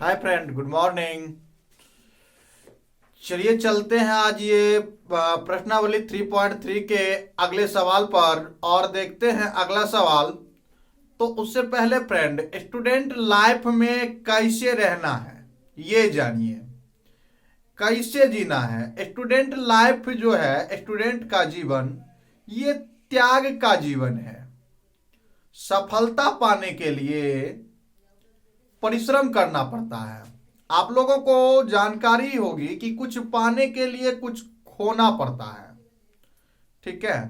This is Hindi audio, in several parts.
Hi friend, good morning. चलिए चलते हैं आज ये प्रश्नावली 3.3 के अगले सवाल पर और देखते हैं अगला सवाल। तो उससे पहले फ्रेंड, स्टूडेंट लाइफ में कैसे रहना है ये जानिए, कैसे जीना है। स्टूडेंट लाइफ जो है, स्टूडेंट का जीवन ये त्याग का जीवन है। सफलता पाने के लिए परिश्रम करना पड़ता है। आप लोगों को जानकारी होगी कि कुछ पाने के लिए कुछ खोना पड़ता है, ठीक है।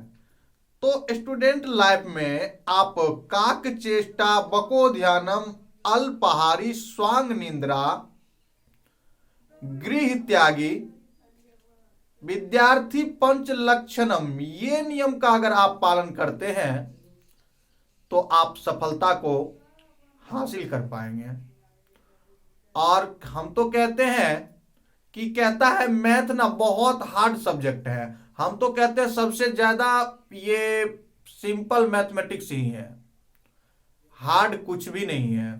तो स्टूडेंट लाइफ में आप काक चेष्टा बको ध्यानम अल्पहारी स्वांग निंद्रा गृह त्यागी विद्यार्थी पंच लक्षणम, ये नियम का अगर आप पालन करते हैं तो आप सफलता को हासिल कर पाएंगे। और हम तो कहते हैं कि कहता है मैथ ना बहुत हार्ड सब्जेक्ट है। हम तो कहते हैं सबसे ज्यादा ये सिंपल मैथमेटिक्स ही है, हार्ड कुछ भी नहीं है।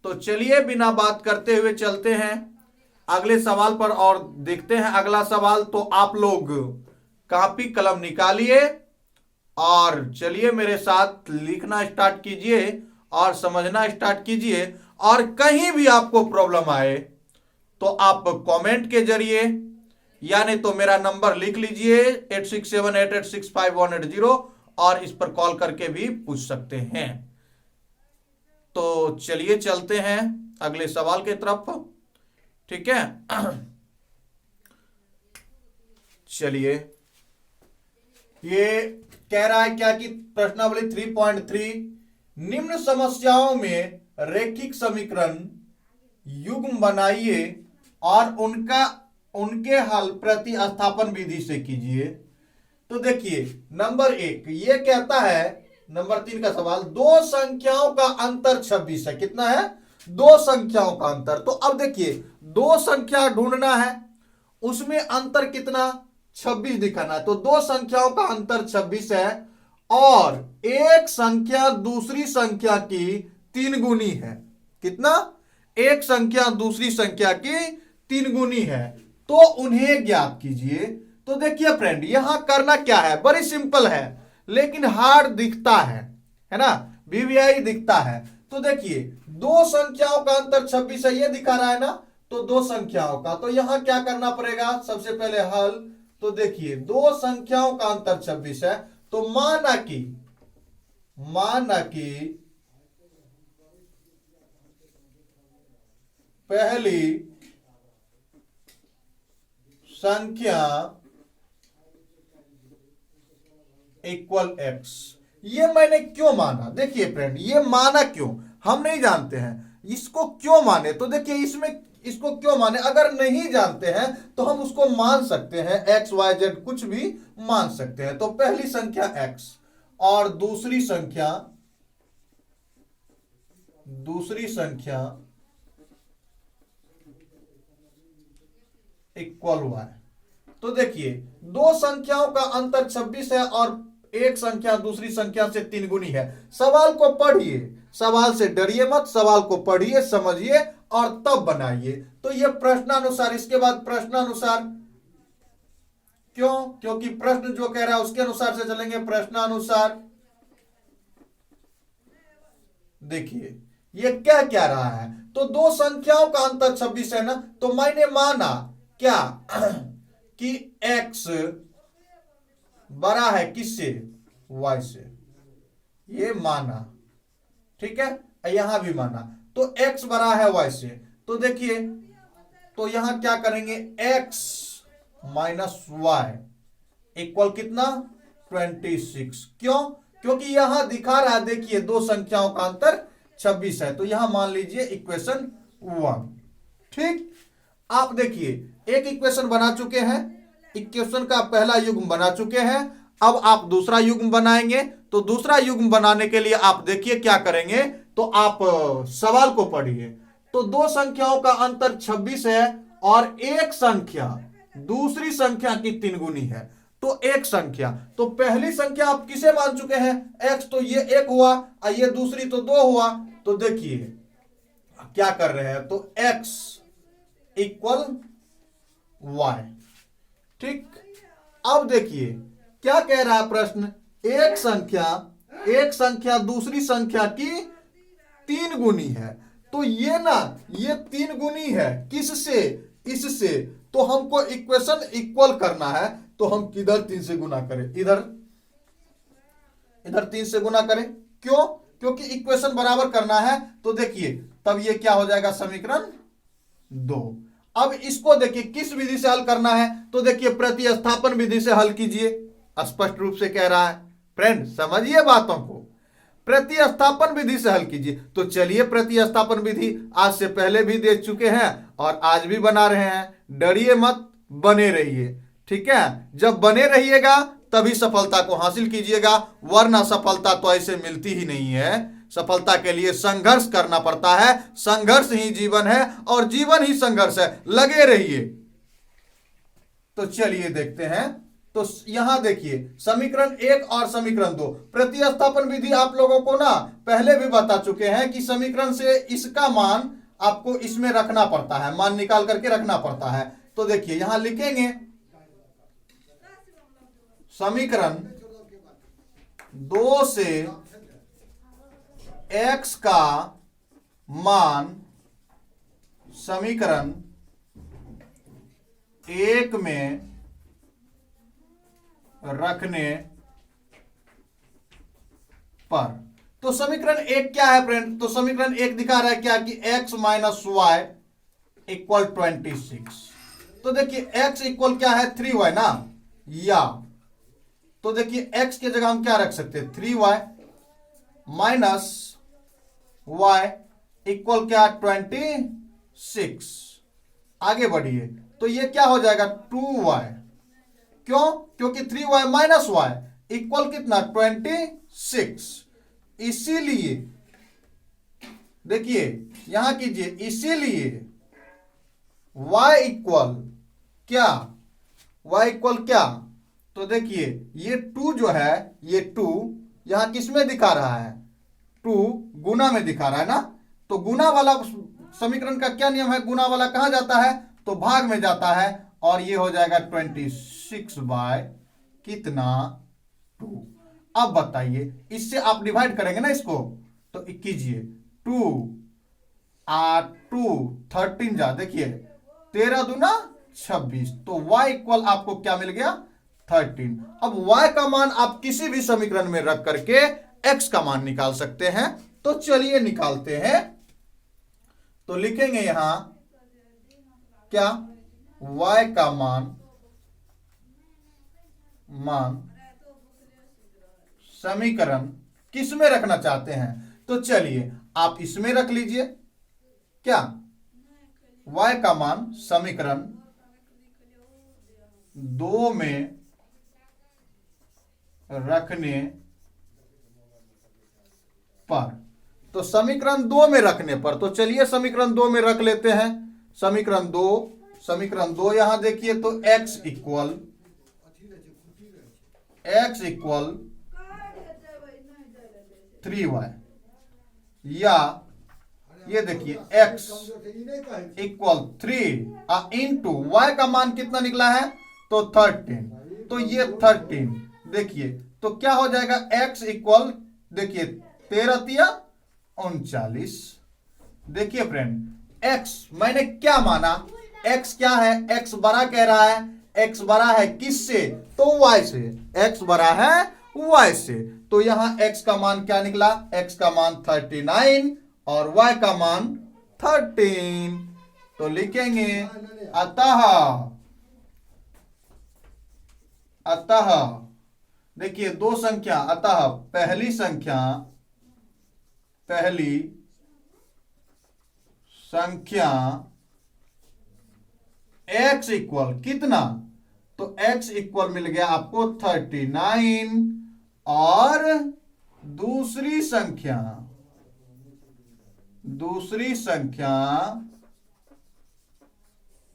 तो चलिए बिना बात करते हुए चलते हैं अगले सवाल पर और देखते हैं अगला सवाल। तो आप लोग कॉपी कलम निकालिए और चलिए मेरे साथ लिखना स्टार्ट कीजिए और समझना स्टार्ट कीजिए। और कहीं भी आपको प्रॉब्लम आए तो आप कमेंट के जरिए या नहीं तो मेरा नंबर लिख लीजिए 8678865180 और इस पर कॉल करके भी पूछ सकते हैं। तो चलिए चलते हैं अगले सवाल की तरफ, ठीक है। चलिए, ये कह रहा है क्या कि प्रश्नावली 3.3 निम्न समस्याओं में रैखिक समीकरण युग्म बनाइए और उनके हल प्रतिस्थापन विधि से कीजिए। तो देखिए नंबर 1 ये कहता है, नंबर 3 का सवाल, दो संख्याओं का अंतर 26 है। कितना है? दो संख्याओं का अंतर। तो अब देखिए दो संख्या ढूंढना है, उसमें अंतर कितना? 26 दिखाना है। तो दो संख्याओं का अंतर 26 है और एक संख्या दूसरी संख्या की 3 गुनी है। कितना? एक संख्या दूसरी संख्या की 3 गुनी है। तो उन्हें ज्ञात कीजिए। तो देखिए फ्रेंड, यहां करना क्या है, बड़ी सिंपल है लेकिन हार्ड दिखता है ना, वीवीआई दिखता है। तो देखिए दो संख्याओं का अंतर 26 है, ये दिखा रहा है ना। तो दो संख्याओं का, तो यहां क्या करना पड़ेगा? सबसे पहले हल। तो देखिए दो संख्याओं का अंतर 26 है, तो माना कि पहली संख्या इक्वल x। ये मैंने क्यों माना? देखिए फ्रेंड, ये माना क्यों हम नहीं जानते हैं, इसको क्यों माने। तो देखिए इसमें इसको क्यों माने, अगर नहीं जानते हैं तो हम उसको मान सकते हैं, x y z कुछ भी मान सकते हैं। तो पहली संख्या x और दूसरी संख्या इक्वल y। तो देखिए दो संख्याओं का अंतर 26 है और एक संख्या दूसरी संख्या से 3 गुनी है। सवाल को पढ़िए, सवाल से डरिए मत, सवाल को पढ़िए समझिए और तब बनाइए। तो ये प्रश्नानुसार, इसके बाद प्रश्नानुसार, क्यों? क्योंकि प्रश्न जो कह रहा है उसके अनुसार से चलेंगे, प्रश्नानुसार। देखिए ये क्या रहा है, तो दो संख्याओं का अंतर 26 है ना, तो मैंने माना क्या कि x बड़ा है किससे? y से। ये माना, ठीक है, यहां भी माना। तो x बड़ा है y से। तो देखिए तो यहां क्या करेंगे, x माइनस वाई इक्वल कितना? 26। क्यों? क्योंकि यहां दिखा रहा है, देखिए दो संख्याओं का अंतर 26 है, तो यहां मान लीजिए इक्वेशन 1। ठीक, आप देखिए एक इक्वेशन बना चुके हैं, इक्वेशन का पहला युग्म बना चुके हैं। अब आप दूसरा युग्म बनाएंगे। तो दूसरा युग्म बनाने के लिए आप देखिए क्या करेंगे, तो आप सवाल को पढ़िए। तो दो संख्याओं का अंतर 26 है और एक संख्या दूसरी संख्या की 3 गुनी है। तो एक संख्या, तो पहली संख्या आप किसे मान चुके हैं? x। तो ये 1 हुआ और ये दूसरी तो 2 हुआ। तो देखिए क्या कर रहे हैं, तो x इक्वल y। ठीक, अब देखिए क्या कह रहा है प्रश्न, एक संख्या दूसरी संख्या की 3 गुनी है। तो ये ना, ये 3 गुनी है किससे, इससे। तो हमको इक्वेशन इक्वल करना है, तो हम किधर 3 से गुना करें, इधर 3 से गुना करें। क्यों, क्योंकि इक्वेशन बराबर करना है। तो देखिए तब ये क्या हो जाएगा, समीकरण 2। अब इसको देखिए किस विधि से हल करना है, तो देखिए प्रतिस्थापन विधि से हल कीजिए। स्पष्ट रूप से कह रहा है फ्रेंड, समझिए बातों को, प्रतिस्थापन विधि से हल कीजिए। तो चलिए प्रतिस्थापन विधि आज से पहले भी देख चुके हैं और आज भी बना रहे हैं, डरिए मत, बने रहिए। ठीक है, जब बने रहिएगा तभी सफलता को हासिल कीजिएगा, वरना सफलता तो ऐसे मिलती ही नहीं है। सफलता के लिए संघर्ष करना पड़ता है, संघर्ष ही जीवन है और जीवन ही संघर्ष है, लगे रहिए। तो चलिए देखते हैं। तो यहां देखिए समीकरण 1 और समीकरण 2, प्रतिस्थापन विधि आप लोगों को ना पहले भी बता चुके हैं कि समीकरण से इसका मान आपको इसमें रखना पड़ता है, मान निकाल करके रखना पड़ता है। तो देखिए यहां लिखेंगे समीकरण 2 से x का मान समीकरण 1 में रखने पर। तो समीकरण 1 क्या है फ्रेंड, तो समीकरण 1 दिखा रहा है क्या कि x माइनस वाई इक्वल 26। तो देखिए x इक्वल क्या है, 3y ना, या तो देखिए x के जगह हम क्या रख सकते हैं, 3y माइनस y इक्वल क्या, 26। आगे बढ़िए, तो ये क्या हो जाएगा, 2y। क्यों, क्योंकि 3y माइनस y इक्वल कितना, 26। इसीलिए देखिए यहां कीजिए, इसीलिए y इक्वल क्या, y इक्वल क्या, तो देखिए ये 2 जो है, ये 2 यहां किस में दिखा रहा है, 2 गुना में दिखा रहा है ना। तो गुना वाला समीकरण का क्या नियम है, गुना वाला कहां जाता है, तो भाग में जाता है, और ये हो जाएगा 26 बाय कितना, 2। अब बताइए इससे आप डिवाइड करेंगे ना इसको, तो कीजिए 2 8 2 13 जा, देखिए 13 दूना 26। तो y इक्वल आपको क्या मिल गया, 13। अब y का मान आप किसी भी समीकरण में रख करके x का मान निकाल सकते हैं। तो चलिए निकालते हैं। तो लिखेंगे यहां क्या, y का मान समीकरण किस में रखना चाहते हैं, तो चलिए आप इसमें रख लीजिए क्या, y का मान समीकरण 2 में रखने पर। तो समीकरण 2 में रखने पर, तो चलिए समीकरण 2 में रख लेते हैं। समीकरण 2 यहां देखिए, तो x इक्वल 3y, या ये देखिए x इक्वल 3 इंटू y का मान कितना निकला है, तो 13। तो ये 13 देखिए, तो क्या हो जाएगा, x इक्वल देखिए 13 तिया 39। देखिए फ्रेंड, x मैंने क्या माना, x क्या है, x बड़ा कह रहा है, x बड़ा है किससे, तो y से, x बड़ा है y से। तो यहां x का मान क्या निकला, x का मान 39 और y का मान 13। तो लिखेंगे अतः देखिए 2 संख्या, अतः पहली संख्या x इक्वल कितना, तो x इक्वल मिल गया आपको 39, और दूसरी संख्या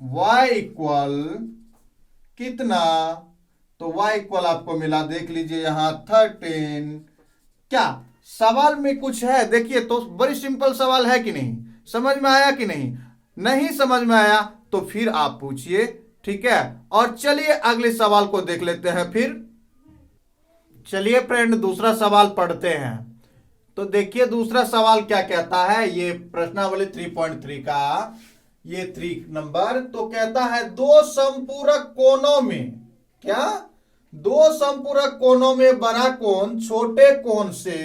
y इक्वल कितना, तो y इक्वल आपको मिला, देख लीजिए यहां 13। क्या सवाल में कुछ है, देखिए तो बड़ी सिंपल सवाल है कि नहीं, समझ में आया कि नहीं? नहीं समझ में आया तो फिर आप पूछिए, ठीक है। और चलिए अगले सवाल को देख लेते हैं फिर। चलिए फ्रेंड दूसरा सवाल पढ़ते हैं। तो देखिए दूसरा सवाल क्या कहता है, ये प्रश्नावली 3.3 का ये 3 नंबर। तो कहता है दो समपूरक कोणों में, क्या, दो समपूरक कोणों में बड़ा कोण छोटे कोण से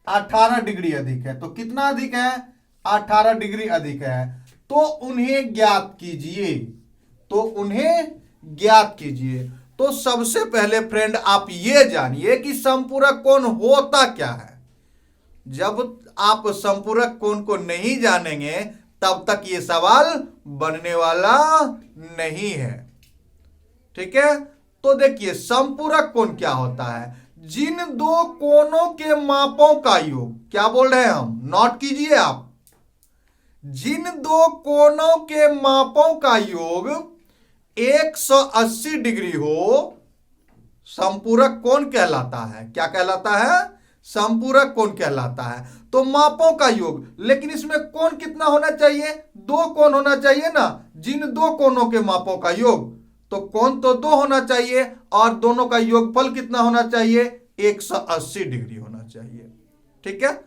18 डिग्री अधिक है। तो कितना अधिक है? 18 डिग्री अधिक है। तो उन्हें ज्ञात कीजिए, तो उन्हें ज्ञात कीजिए। तो सबसे पहले फ्रेंड आप ये जानिए कि समपूरक कोण होता क्या है। जब आप समपूरक कोण को नहीं जानेंगे तब तक ये सवाल बनने वाला नहीं है, ठीक है। तो देखिए समपूरक कोण क्या होता है, जिन दो कोणों के मापों का योग, क्या बोल रहे हैं हम, नोट कीजिए आप, जिन दो कोणों के मापों का योग 180 डिग्री हो, समपूरक कोण कहलाता है। क्या कहलाता है? समपूरक कोण कहलाता है। तो मापों का योग, लेकिन इसमें कोण कितना होना चाहिए? दो कोण होना चाहिए ना। जिन दो कोणों के मापों का योग, तो कोण तो दो होना चाहिए और दोनों का योगफल कितना होना चाहिए? 180 डिग्री होना चाहिए, ठीक है।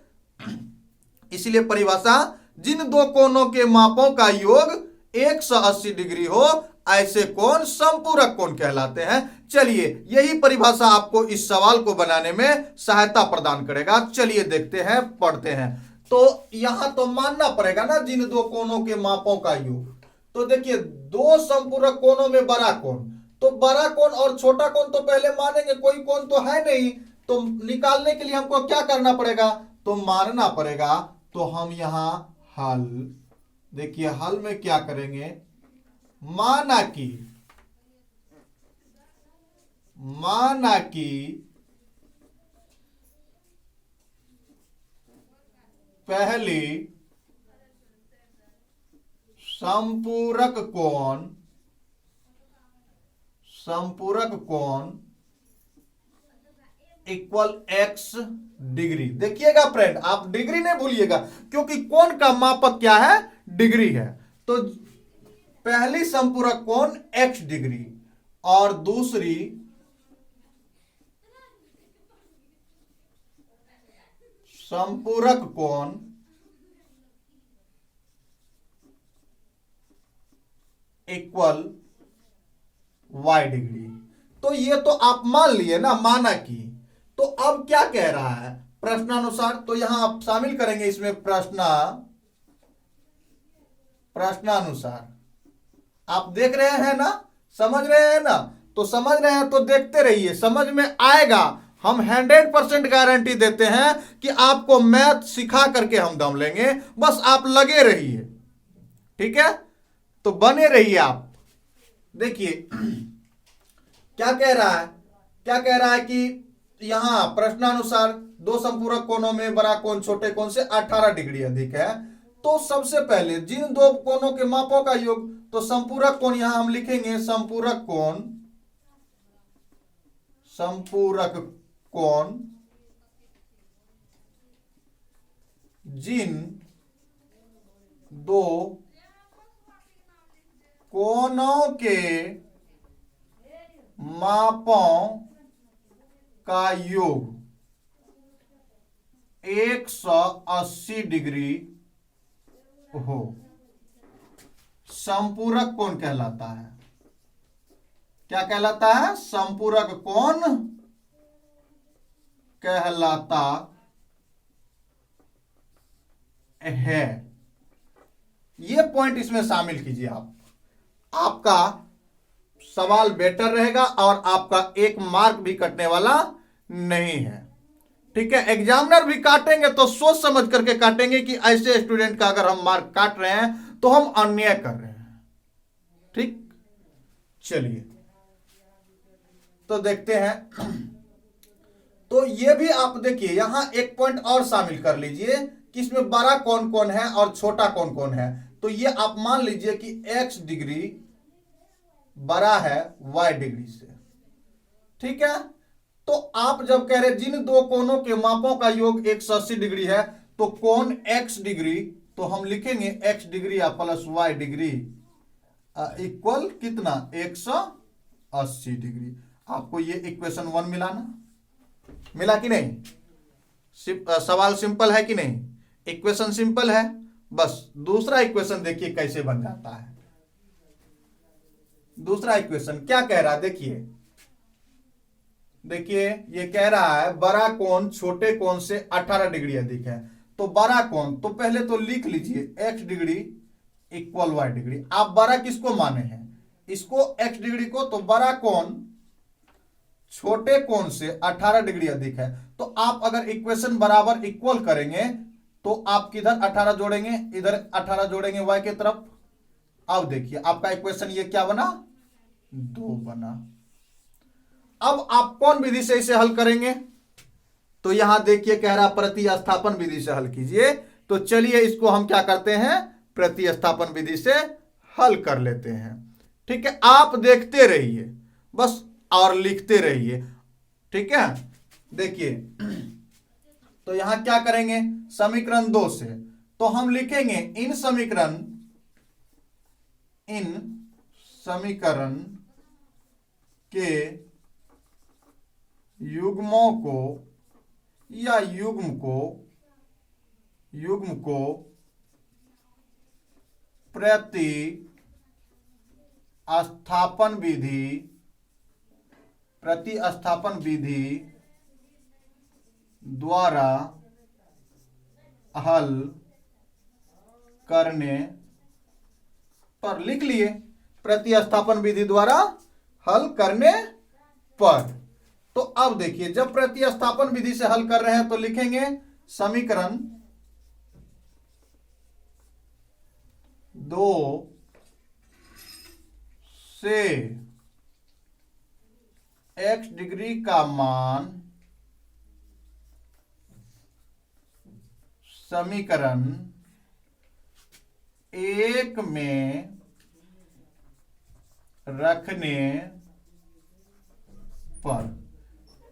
इसलिए परिभाषा, जिन दो कोणों के मापों का योग 180 डिग्री हो ऐसे कोण समपूरक कोण कहलाते हैं। चलिए यही परिभाषा आपको इस सवाल को बनाने में सहायता प्रदान करेगा। चलिए देखते हैं, पढ़ते हैं। तो यहां तो मानना पड़ेगा ना जिन दो कोणों के मापों का योग। तो देखिए दो समपूरक कोणों में बड़ा कोण, तो बड़ा कोण और छोटा कोण तो पहले मानेंगे, कोई कोण तो है नहीं। तो निकालने के लिए हमको क्या करना पड़ेगा? तो मानना पड़ेगा। तो हम यहां हल, देखिए हल में क्या करेंगे, माना कि पहली संपूरक कोण इक्वल x डिग्री। देखिएगा फ्रेंड, आप डिग्री नहीं भूलिएगा, क्योंकि कोण का मापक क्या है? डिग्री है। तो पहली संपूरक कोण x डिग्री और दूसरी संपूरक कोण इक्वल y डिग्री। तो ये तो आप मान लिए ना, माना कि। तो अब क्या कह रहा है प्रश्नानुसार? तो यहां आप शामिल करेंगे इसमें प्रश्नानुसार। आप देख रहे हैं ना, समझ रहे हैं ना? तो समझ रहे हैं तो देखते रहिए, समझ में आएगा। हम 100% गारंटी देते हैं कि आपको मैथ सिखा करके हम दम लेंगे, बस आप लगे रहिए, ठीक है। तो बने रहिए आप। देखिए क्या कह रहा है, क्या कह रहा है कि यहां प्रश्नानुसार दो संपूरक कोणों में बड़ा कोण छोटे कोण से 18 डिग्री अधिक है। तो सबसे पहले जिन दो कोणों के मापों का योग, तो संपूरक कोण यहां हम लिखेंगे संपूरक कोण जिन दो कोणों के मापों का योग 180 डिग्री हो, संपूरक कोण कहलाता है। क्या कहलाता है? संपूरक कोण कहलाता है। ये पॉइंट इसमें शामिल कीजिए आप, आपका सवाल बेटर रहेगा और आपका एक मार्क भी कटने वाला नहीं है, ठीक है। एग्जामिनर भी काटेंगे तो सोच समझ करके काटेंगे कि ऐसे स्टूडेंट का अगर हम मार्क काट रहे हैं तो हम अन्याय कर रहे हैं, ठीक। चलिए तो देखते हैं। तो ये भी आप देखिए, यहां एक पॉइंट और शामिल कर लीजिए कि इसमें बड़ा कौन कौन है और छोटा कौन कौन है। तो ये आप मान लीजिए कि x डिग्री बड़ा है y डिग्री से, ठीक है। तो आप जब कह रहे जिन दो कोणों के मापों का योग 180 डिग्री है, तो कोण x डिग्री तो हम लिखेंगे X degree plus Y degree equal कितना 180 डिग्री। आपको ये इक्वेशन 1 मिला ना, मिला कि नहीं? सवाल सिंपल है कि नहीं? इक्वेशन सिंपल है। बस दूसरा इक्वेशन देखिए कैसे बन जाता है। दूसरा इक्वेशन क्या कह रहा है देखिए, देखिए ये कह रहा है बड़ा कोण छोटे कोण से 18 डिग्री अधिक है। तो बड़ा कोण तो पहले तो लिख लीजिए x degree equal y degree. आप बड़ा किसको माने हैं? इसको x डिग्री को। तो बड़ा कोण छोटे कोण से 18 डिग्री अधिक है। तो आप अगर इक्वेशन बराबर इक्वल करेंगे तो आप किधर 18 जोड़ेंगे? इधर 18 जोड़ेंगे y के तरफ। अब देखिए आपका इक्वेशन ये क्या बना? 2 बना। अब आप कौन विधि से इसे हल करेंगे? तो यहां देखिए कह रहा प्रतिस्थापन विधि से हल कीजिए। तो चलिए इसको हम क्या करते हैं? प्रतिस्थापन विधि से हल कर लेते हैं। ठीक है, आप देखते रहिए बस और लिखते रहिए। ठीक है, देखिए तो यहां क्या करेंगे? समीकरण 2 से तो हम लिखेंगे इन समीकरण के युग्मों को या युग्म को प्रतिस्थापन विधि द्वारा हल करने पर। लिख लिए प्रतिस्थापन विधि द्वारा हल करने पर। तो अब देखिए जब प्रतिस्थापन विधि से हल कर रहे हैं तो लिखेंगे समीकरण 2 से x डिग्री का मान समीकरण 1 में रखने पर।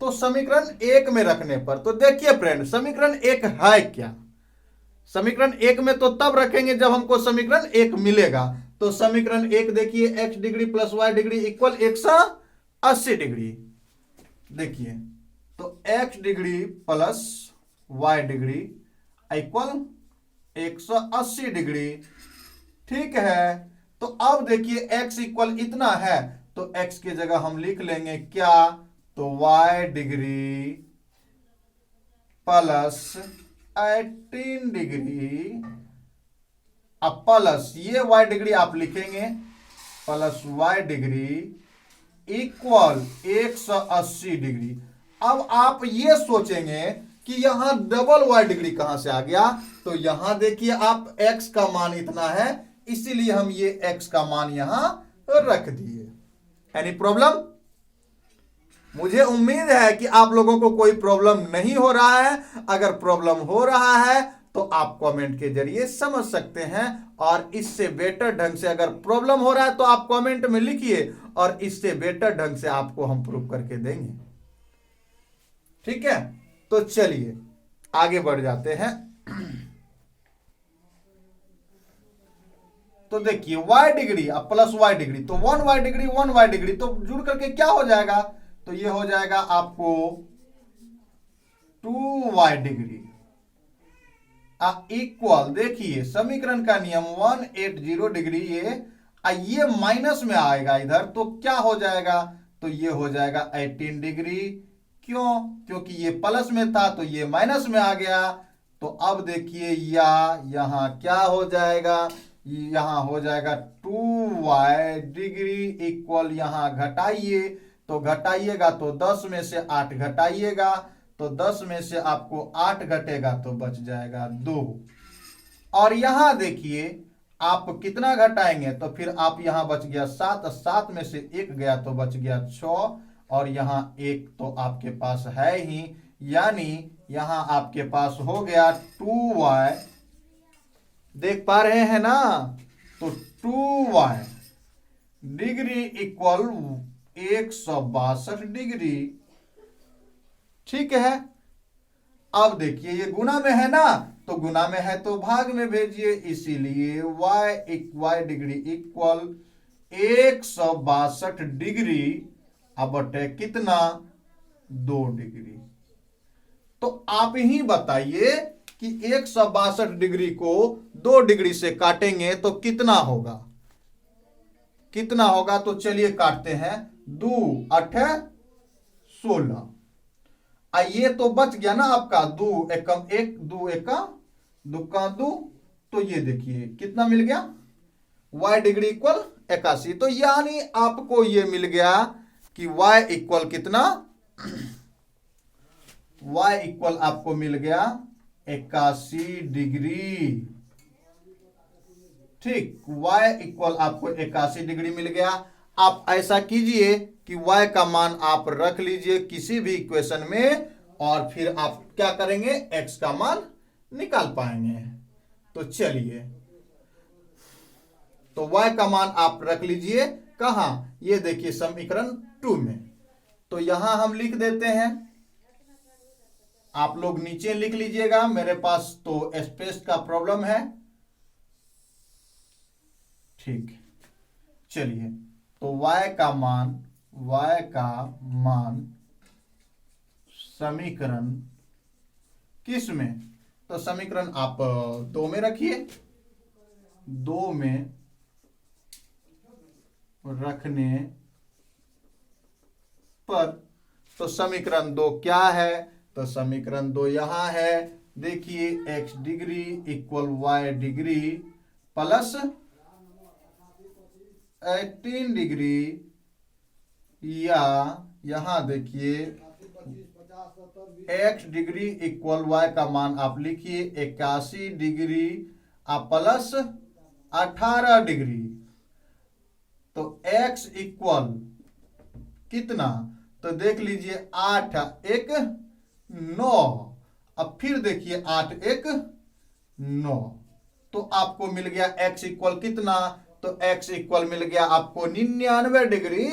तो समीकरण 1 में रखने पर तो देखिए फ्रेंड समीकरण 1 है क्या? समीकरण 1 में तो तब रखेंगे जब हमको समीकरण 1 मिलेगा। तो समीकरण 1 देखिए x degree plus y degree equal 180 degree. देखिए तो x degree plus y degree equal 180 degree. ठीक है, तो अब देखिए x इक्वल इतना है तो x की जगह हम लिख लेंगे क्या? तो y डिग्री प्लस 18 डिग्री अब प्लस ये y डिग्री आप लिखेंगे plus y degree equal 180 degree. अब आप ये सोचेंगे कि यहां डबल y डिग्री कहां से आ गया? तो यहां देखिए आप x का मान इतना है इसीलिए हम ये x का मान यहां रख दिए। Any problem? मुझे उम्मीद है कि आप लोगों को कोई प्रॉब्लम नहीं हो रहा है। अगर प्रॉब्लम हो रहा है तो आप कमेंट के जरिए समझ सकते हैं और इससे बेटर ढंग से अगर प्रॉब्लम हो रहा है तो आप कमेंट में लिखिए और इससे बेटर ढंग से आपको हम प्रूव करके देंगे। ठीक है, तो चलिए आगे बढ़ जाते हैं। तो देखिए y degree plus y degree तो 1y डिग्री 1y डिग्री तो जुड़ करके क्या हो जाएगा? तो ये हो जाएगा आपको 2y डिग्री इक्वल देखिए समीकरण का नियम 180 डिग्री ये माइनस में आएगा इधर तो क्या हो जाएगा? तो ये हो जाएगा 18 डिग्री। क्यों? क्योंकि ये प्लस में था तो ये माइनस में आ गया। तो अब देखिए यहां क्या हो जाएगा? यहां हो जाएगा 2y डिग्री इक्वल यहां घटाइए तो घटाइएगा तो 10 में से 8 घटाइएगा तो 10 में से आपको 8 घटेगा तो बच जाएगा 2। और यहां देखिए आप कितना घटाएंगे तो फिर आप यहां बच गया 7, 7 में से 1 गया तो बच गया 6 और यहां 1 तो आपके पास है ही, यानी यहां आपके पास हो गया 2y। देख पा रहे हैं ना? तो 2y डिग्री इक्वल 162 डिग्री। ठीक है, अब देखिए ये गुना में है ना तो गुना में है तो भाग में भेजिए, इसीलिए y डिग्री इक्वल 162 डिग्री अब बटे कितना 2 डिग्री। तो आप ही बताइए कि 162 डिग्री को 2 डिग्री से काटेंगे तो कितना होगा, कितना होगा? तो चलिए काटते हैं। 2 8 16। ये तो बच गया ना आपका 2 एकम 1, 2 एका 2 का 2। तो ये देखिए कितना मिल गया, y डिग्री इक्वल 81। तो यानी आपको ये मिल गया कि y इक्वल कितना, y इक्वल आपको मिल गया 81 डिग्री। ठीक, y इक्वल आपको 81 डिग्री मिल गया। आप ऐसा कीजिए कि y का मान आप रख लीजिए किसी भी इक्वेशन में, और फिर आप क्या करेंगे, x का मान निकाल पाएंगे। तो चलिए, तो y का मान आप रख लीजिए कहां, ये देखिए समीकरण 2 में। तो यहां हम लिख देते हैं, आप लोग नीचे लिख लीजिएगा, मेरे पास तो स्पेस का प्रॉब्लम है। ठीक, चलिए, तो y का मान समीकरण किस में, तो समीकरण आप 2 में रखिए। 2 में रखने पर तो समीकरण 2 क्या है, तो समीकरण 2 यहां है, देखिए x degree equal y degree plus 18 degree, या यहां देखिए x डिग्री इक्वल y का मान आप लिखिए 81 डिग्री प्लस 18 डिग्री। तो x इक्वल कितना, तो देख लीजिए 8 1 9, अब फिर देखिए 8 1 9, तो आपको मिल गया x इक्वल कितना, तो x इक्वल मिल गया आपको 99 डिग्री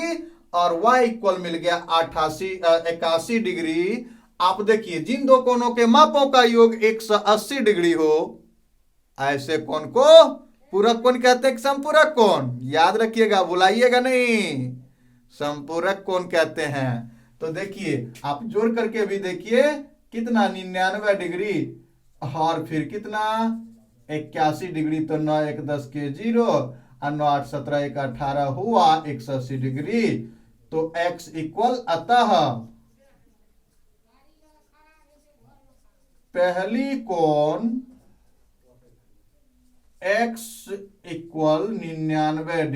और y इक्वल मिल गया 81 डिग्री। आप देखिए जिन दो कोणों के मापों का योग 180 डिग्री हो, ऐसे कोण को पूरक कोण कहते हैं, संपूरक कोण। याद रखिएगा, बुलाइएगा नहीं, संपूरक कोण कहते हैं। तो देखिए आप जोड़ करके भी देखिए कितना 99 डिग्री और फिर कितना 81 डिग्री, तो 9 1 10 के 0 और 9 8 17 1 18 हुआ 180 डिग्री। तो x इक्वल अतः पहली कोण x इक्वल 99 डिग्री